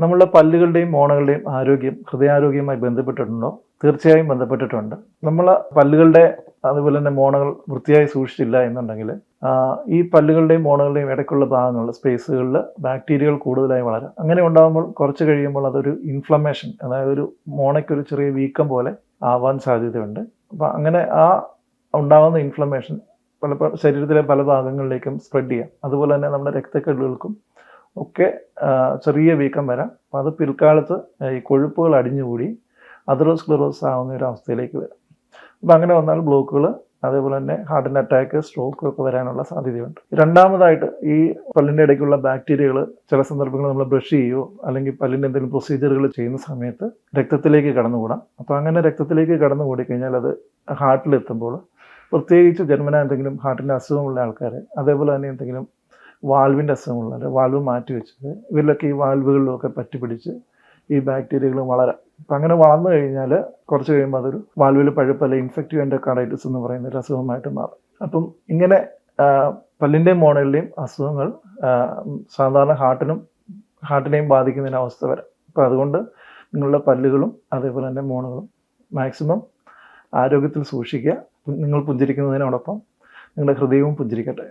നമ്മളുടെ പല്ലുകളുടെയും മോണകളുടെയും ആരോഗ്യം ഹൃദയാരോഗ്യവുമായി ബന്ധപ്പെട്ടിട്ടുണ്ടോ? തീർച്ചയായും ബന്ധപ്പെട്ടിട്ടുണ്ട്. നമ്മൾ പല്ലുകളുടെ അതുപോലെ തന്നെ മോണകൾ വൃത്തിയായി സൂക്ഷിച്ചില്ല എന്നുണ്ടെങ്കിൽ ഈ പല്ലുകളുടെയും മോണകളുടെയും ഇടയ്ക്കുള്ള ഭാഗങ്ങളിൽ സ്പേസുകളിൽ ബാക്ടീരിയകൾ കൂടുതലായി വളരും. അങ്ങനെ ഉണ്ടാകുമ്പോൾ കുറച്ച് കഴിയുമ്പോൾ അതൊരു ഇൻഫ്ലമേഷൻ, അതായത് ഒരു മോണയ്ക്കൊരു ചെറിയ വീക്കം പോലെ ആവാൻ സാധ്യതയുണ്ട്. അപ്പം അങ്ങനെ ഉണ്ടാകുന്ന ഇൻഫ്ലമേഷൻ ശരീരത്തിലെ പല ഭാഗങ്ങളിലേക്കും സ്പ്രെഡ് ചെയ്യാം. അതുപോലെ തന്നെ നമ്മുടെ രക്തക്കെട്ടുകൾക്കും ഒക്കെ ചെറിയ വീക്കം വരാം. അപ്പം അത് പിൽക്കാലത്ത് ഈ കൊഴുപ്പുകൾ അടിഞ്ഞുകൂടി അതെറോസ്ക്ലെറോസിസ് ആവുന്ന ഒരു അവസ്ഥയിലേക്ക് വരും. അപ്പം അങ്ങനെ വന്നാൽ ബ്ലോക്കുകൾ, അതേപോലെ തന്നെ ഹാർട്ടിൻ്റെ അറ്റാക്ക്, സ്ട്രോക്ക് ഒക്കെ വരാനുള്ള സാധ്യതയുണ്ട്. രണ്ടാമതായിട്ട് ഈ പല്ലിൻ്റെ ഇടയ്ക്കുള്ള ബാക്ടീരിയകൾ ചില സന്ദർഭങ്ങളിൽ നമ്മൾ ബ്രഷ് ചെയ്യുകയോ അല്ലെങ്കിൽ പല്ലിൻ്റെ എന്തെങ്കിലും പ്രൊസീജിയറുകൾ ചെയ്യുന്ന സമയത്ത് രക്തത്തിലേക്ക് കടന്നുകൂടാം. അപ്പോൾ അങ്ങനെ രക്തത്തിലേക്ക് കടന്നുകൂടി കഴിഞ്ഞാൽ അത് ഹാർട്ടിലെത്തുമ്പോൾ, പ്രത്യേകിച്ച് ജന്മന എന്തെങ്കിലും ഹാർട്ടിൻ്റെ അസുഖമുള്ള ആൾക്കാർ, അതേപോലെ തന്നെ എന്തെങ്കിലും വാൽവിൻ്റെ അസുഖമുള്ളവർ, വാൽവ് മാറ്റി വെച്ചത്, ഇവരിലൊക്കെ ഈ വാൽവുകളിലൊക്കെ പറ്റിപ്പിടിച്ച് ഈ ബാക്ടീരിയകൾ വളരാം. അപ്പം അങ്ങനെ വളർന്നു കഴിഞ്ഞാൽ കുറച്ച് കഴിയുമ്പോൾ അതൊരു വാൽവിൽ പഴുപ്പ് അല്ലെങ്കിൽ ഇൻഫെക്റ്റീവ് എൻഡോകാർഡൈറ്റിസ് എന്ന് പറയുന്ന ഒരു അസുഖമായിട്ട് മാറും. അപ്പം ഇങ്ങനെ പല്ലിൻ്റെയും മോണകളുടെയും അസുഖങ്ങൾ സാധാരണ ഹാർട്ടിനെയും ബാധിക്കുന്നതിന് അവസ്ഥ വരാം. അപ്പം അതുകൊണ്ട് നിങ്ങളുടെ പല്ലുകളും അതേപോലെ തന്നെ മോണകളും മാക്സിമം ആരോഗ്യത്തിൽ സൂക്ഷിക്കുക. നിങ്ങൾ പുഞ്ചിരിക്കുന്നതിനോടൊപ്പം നിങ്ങളുടെ ഹൃദയവും പുഞ്ചിരിക്കട്ടെ.